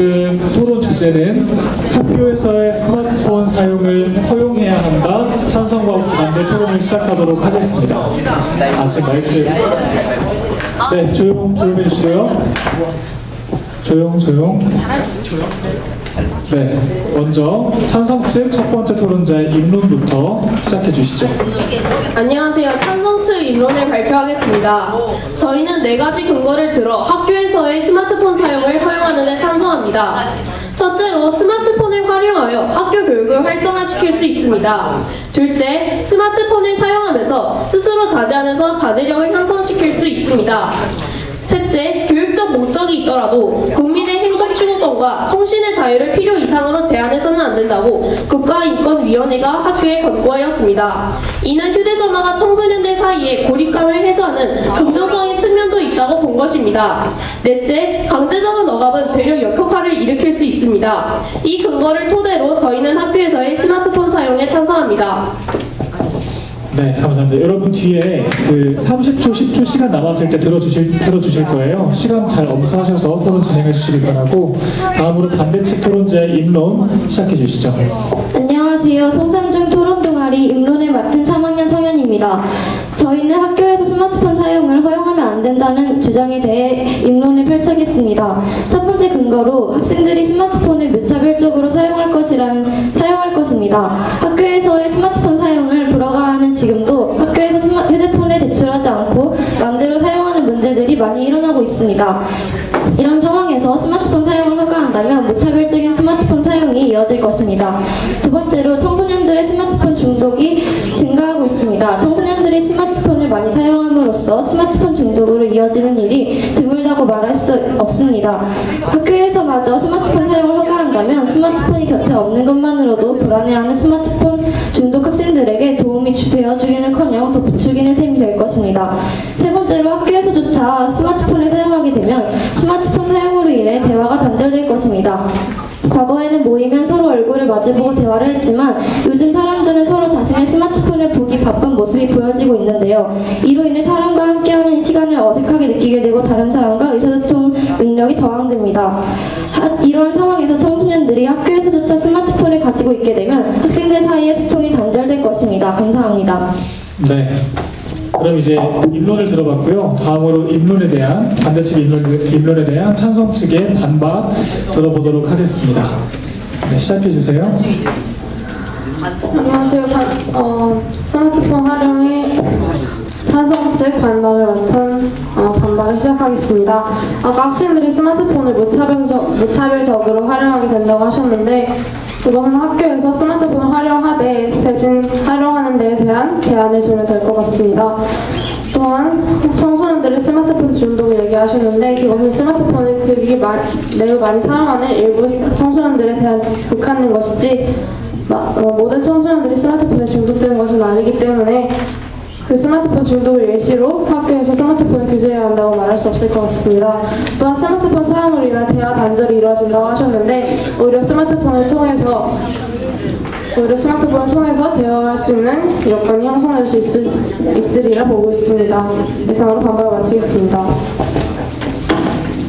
그 토론 주제는 학교에서의 스마트폰 사용을 허용해야 한다, 찬성과 반대 토론을 시작하도록 하겠습니다. 지금 마이크를 네, 조용해 주시고요. 조용. 네, 먼저 찬성 측 첫 번째 토론자의 입론부터 시작해 주시죠. 안녕하세요. 찬성 측 입론을 발표하겠습니다. 저희는 4가지 근거를 들어 학교에서의 스마트폰 사용을 허용하는 데 찬성합니다. 첫째로 스마트폰을 활용하여 학교 교육을 활성화시킬 수 있습니다. 둘째, 스마트폰을 사용하면서 스스로 자제하면서 자제력을 향상시킬 수 있습니다. 셋째, 교육적 목적이 있더라도 국민의 행복 추구권과 통신의 자유를 필요 이상으로 제한해서는 안 된다고 국가인권위원회가 학교에 권고하였습니다. 이는 휴대전화가 청소년들 사이에 고립감을 해소하는 긍정적인 측면도 있다고 본 것입니다. 넷째, 강제적인 억압은 되려 역효과를 일으킬 수 있습니다. 이 근거를 토대로 저희는 학교에서의 스마트폰 사용에 찬성합니다. 네, 감사합니다. 여러분 뒤에 그 30초, 10초 시간 남았을 때 들어주실 거예요. 시간 잘 엄수하셔서 토론 진행해 주시기 바라고, 다음으로 반대측 토론자의 입론 시작해 주시죠. 안녕하세요. 송상중 토론 동아리 입론을 맡은 3학년 성현입니다. 저희는 학교에서 스마트폰 사용을 허용하면 안 된다는 주장에 대해 입론을 펼치겠습니다. 첫 번째 근거로 학생들이 스마트폰을 무차별적으로 사용할 것입니다. 학교에서의 스마트폰 사용을 불허가하는 지금도 학교에서 휴대폰을 제출하지 않고 마음대로 사용하는 문제들이 많이 일어나고 있습니다. 이런 상황에서 스마트폰 사용을 허가한다면 무차별적인 스마트폰 사용이 이어질 것입니다. 두 번째로 청소년들의 스마트폰 중독이 증가하고 있습니다. 청소년들이 스마트폰을 많이 사용함으로써 스마트폰 중독으로 이어지는 일이 드물다고 말할 수 없습니다. 학교에서마저 스마트폰 사용을 허가한다면 스마트폰이 곁에 없는 것만으로도 불안해하는 스마트폰 중독 학생들에게 도움이 되어주기는커녕 더 부추기는 셈이 될 것입니다. 세 번째로 학교에서조차 스마트폰을 사용하게 되면 스마트폰 사용으로 인해 대화가 단절될 것입니다. 과거에는 모이면 서로 얼굴을 마주보고 대화를 했지만 요즘 사람들은 서로 자신의 스마트폰을 보기 바쁜 모습이 보여지고 있는데요. 이로 인해 사람과 함께하는 시간을 어색하게 느끼게 되고 다른 사람과 의사소통 능력이 저하됩니다. 이러한 상황에서 청소년들이 학교에서조차 스마트폰을 가지고 있게 되면 학생들 사이의 소통이 단절될 것입니다. 감사합니다. 네. 그럼 이제 입론을 들어봤고요. 다음으로 반대측 입론에 대한 찬성 측의 반박 들어보도록 하겠습니다. 네, 시작해 주세요. 안녕하세요. 스마트폰 활용에 찬성 측 반박을 시작하겠습니다. 아까 학생들이 스마트폰을 무차별적으로 활용하게 된다고 하셨는데, 그것은 학교에서 스마트폰을 활용하되 대신 활용하는 데에 대한 제한을 두면 될 것 같습니다. 또한 청소년들의 스마트폰 중독을 얘기하셨는데, 그것은 스마트폰을 매우 많이 사용하는 일부 청소년들에 대한 국한된 것이지 모든 청소년들이 스마트폰에 중독되는 것은 아니기 때문에 그 스마트폰 중독을 예시로 학교에서 스마트폰을 규제해야 한다고 말할 수 없을 것 같습니다. 또한 스마트폰 사용으로 인한 대화 단절이 이루어진다고 하셨는데, 오히려 스마트폰을 통해서 대화할 수 있는 여건이 형성될 수 있으리라 보고 있습니다. 이상으로 반박을 마치겠습니다.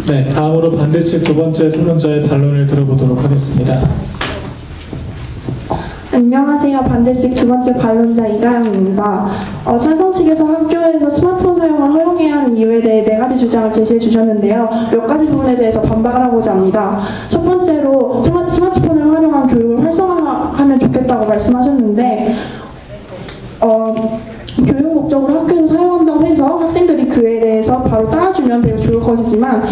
네, 다음으로 반대측 두 번째 토론자의 반론을 들어보도록 하겠습니다. 안녕하세요. 반대측 두 번째 반론자 이가영입니다. 찬성 측에서 학교에서 스마트폰 사용을 허용해야 하는 이유에 대해 4가지 주장을 제시해 주셨는데요. 몇 가지 부분에 대해서 반박을 하고자 합니다. 첫 번째로 스마트폰을 활용한 교육을 활성화하면 좋겠다고 말씀하셨는데, 교육 목적으로 학교에서 사용한다고 해서 학생들이 그에 대해서 바로 따라주면 매우 좋을 것이지만,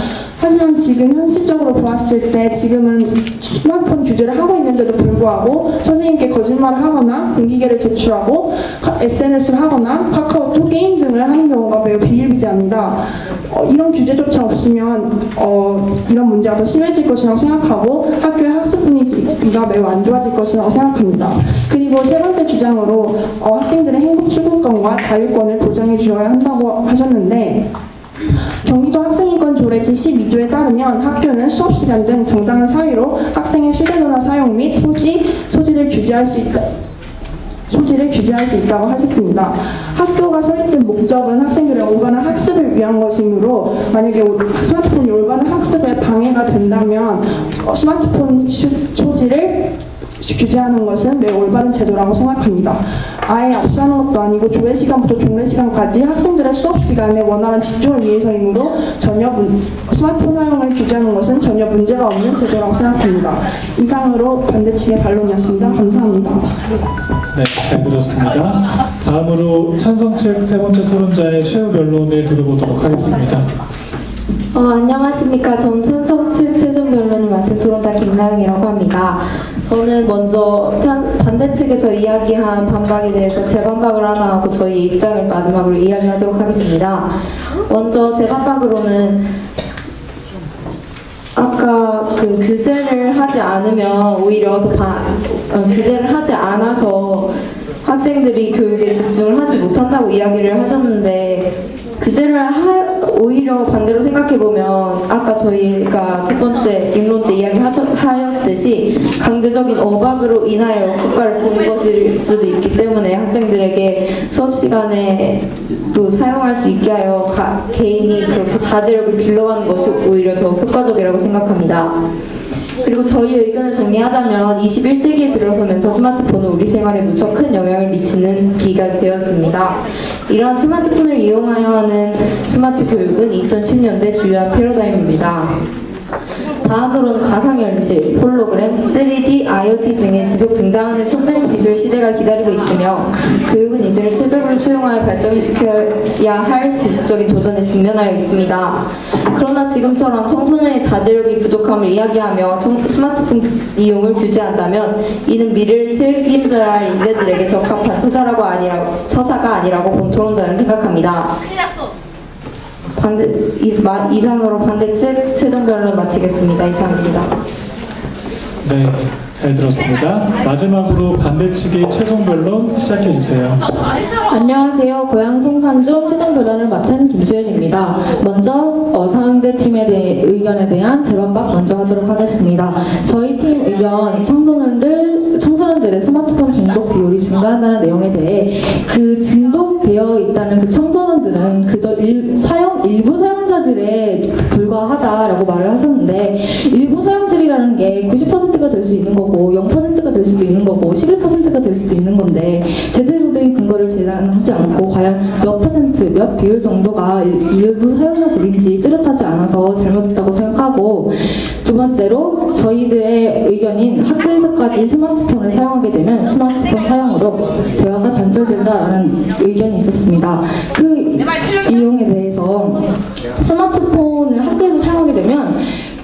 하지만 지금 현실적으로 보았을 때 지금은 스마트폰 규제를 하고 있는데도 불구하고 선생님께 거짓말을 하거나 공기계를 제출하고 SNS를 하거나 카카오톡 게임 등을 하는 경우가 매우 비일비재합니다. 이런 규제조차 없으면 이런 문제가 더 심해질 것이라고 생각하고 학교의 학습 분위기가 매우 안 좋아질 것이라고 생각합니다. 그리고 세 번째 주장으로 학생들의 행복 추구권과 자율권을 보장해 주어야 한다고 하셨는데, 경기도 학생인권 조례 제12조에 따르면 학교는 수업시간 등 정당한 사유로 학생의 휴대전화 사용 및 소지를 규제할 수 있다. 소지를 규제할 수 있다고 하셨습니다. 학교가 설립된 목적은 학생들의 올바른 학습을 위한 것이므로 만약에 스마트폰이 올바른 학습에 방해가 된다면 스마트폰 소지를 규제하는 것은 매우 올바른 제도라고 생각합니다. 아예 없애는 것도 아니고 조회 시간부터 종례 시간까지 학생들의 수업 시간에 원활한 집중을 위해서이므로 스마트폰 사용을 규제하는 것은 전혀 문제가 없는 제도라고 생각합니다. 이상으로 반대 측의 반론이었습니다. 감사합니다. 네, 잘 들었습니다. 다음으로 찬성 측 세 번째 토론자의 최후 변론을 들어보도록 하겠습니다. 안녕하십니까. 전 찬성 측 최종 변론을 맡은 토론자 김나영이라고 합니다. 저는 먼저 반대 측에서 이야기한 반박에 대해서 재반박을 하나 하고 저희 입장을 마지막으로 이야기하도록 하겠습니다. 먼저 제 반박으로는 아까 그 규제를 하지 않으면 오히려 규제를 하지 않아서 학생들이 교육에 집중을 하지 못한다고 이야기를 하셨는데 오히려 반대로 생각해보면 아까 저희가 첫 번째 입론 때 이야기하였듯이 강제적인 억압으로 인하여 효과를 보는 것일 수도 있기 때문에 학생들에게 수업 시간에 또 사용할 수 있게 하여 개인이 그렇게 자제력을 길러가는 것이 오히려 더 효과적이라고 생각합니다. 그리고 저희 의견을 정리하자면 21세기에 들어서면서 스마트폰은 우리 생활에 무척 큰 영향을 미치는 기가 되었습니다. 이러한 스마트폰을 이용하여 하는 스마트 교육은 2010년대 주요한 패러다임입니다. 다음으로는 가상현실, 홀로그램, 3D, IoT 등의 지속 등장하는 첨단 기술 시대가 기다리고 있으며 교육은 이들을 최적으로 수용하여 발전시켜야 할 지속적인 도전에 직면하여 있습니다. 그러나 지금처럼 청소년의 자제력이 부족함을 이야기하며 스마트폰 이용을 규제한다면 이는 미래를 책임져야 할 인재들에게 적합한 처사가 아니라고 본 토론자는 생각합니다. 이상으로 반대측 최종 변론 마치겠습니다. 이상입니다. 네, 잘 들었습니다. 마지막으로 반대측의 최종 변론 시작해 주세요. 안녕하세요. 고양 송산중 최종 변론을 맡은 김수연입니다. 먼저 상대 팀의 의견에 대한 재반박 먼저 하도록 하겠습니다. 저희 팀 의견 청소년들의 스마트폰 중독 비율이 증가한다는 내용에 대해 그 중독되어 있다는 그 청소년들은 그저 일부 사용자들에 불과하다라고 말을 하셨는데 일부 사용자들이라는 게 90%가 될 수 있는 거고 0%가 될 수도 있는 거고 11%가 될 수도 있는 건데 제대로 된 근거를 제안하지 않고 과연 몇 퍼센트, 몇 비율 정도가 일부 사용자들인지 뚜렷하지 않아서 잘못했다고 생각하고 두 번째로 저희들의 의견인 학교에서까지 스마트폰을 사용하게 되면 스마트폰 사용으로 대화가 단절된다는 의견이 있었습니다. 그 이용에 대해서 스마트폰을 학교에서 사용하게 되면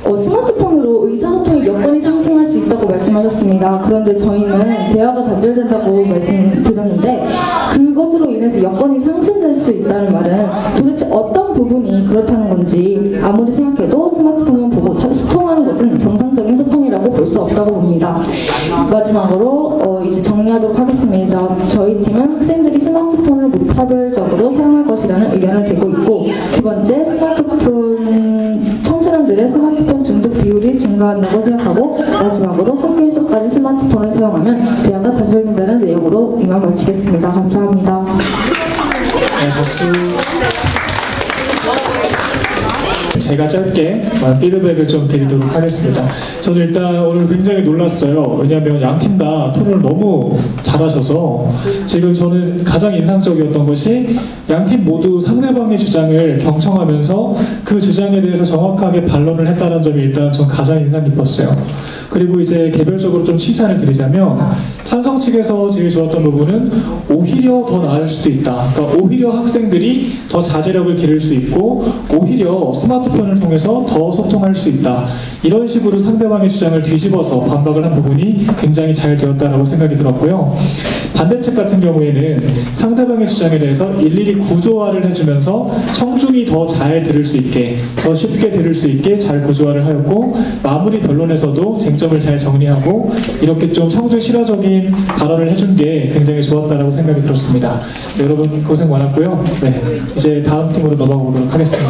스마트폰으로 의사소통의 여건이 상승할 수 있다고 말씀하셨습니다. 그런데 저희는 대화가 단절된다고 말씀드렸는데 그것으로 인해서 여건이 상승될 수 있다는 말은 도대체 어떤 부분이 그렇다는 건지 아무리 생각해도 스마트폰만 보고 소통하는 것은 정상적인 소통이라고 볼 수 없다고 봅니다. 마지막으로 이제 정리하도록 하겠습니다. 저희 팀은 학생들이 스마트폰을 무차별적으로 사용할 것이라는 의견을 대고 있고 두 번째 청소년들의 스마트폰 중독 비율이 증가한다고 생각하고 마지막으로 학교에서까지 스마트폰을 사용하면 대화가 단절된다는 내용으로 이만 마치겠습니다. 감사합니다. 네, 박수. 제가 짧게 피드백을 좀 드리도록 하겠습니다. 저는 일단 오늘 굉장히 놀랐어요. 왜냐하면 양 팀 다 토론을 너무 잘하셔서 지금 저는 가장 인상적이었던 것이 양 팀 모두 상대방의 주장을 경청하면서 그 주장에 대해서 정확하게 반론을 했다는 점이 일단 전 가장 인상 깊었어요. 그리고 이제 개별적으로 좀 칭찬을 드리자면 찬성 측에서 제일 좋았던 부분은 오히려 더 나을 수도 있다. 그러니까 오히려 학생들이 더 자제력을 기를 수 있고 오히려 스마트폰을 통해서 더 소통할 수 있다. 이런 식으로 상대방의 주장을 뒤집어서 반박을 한 부분이 굉장히 잘 되었다라고 생각이 들었고요. 반대측 같은 경우에는 상대방의 주장에 대해서 일일이 구조화를 해주면서 청중이 더 잘 들을 수 있게, 더 쉽게 들을 수 있게 잘 구조화를 하였고 마무리 변론에서도 쟁점을 잘 정리하고 이렇게 좀 청중 실화적인 발언을 해준 게 굉장히 좋았다라고 생각이 들었습니다. 네, 여러분 고생 많았고요. 네, 이제 다음 팀으로 넘어가 보도록 하겠습니다.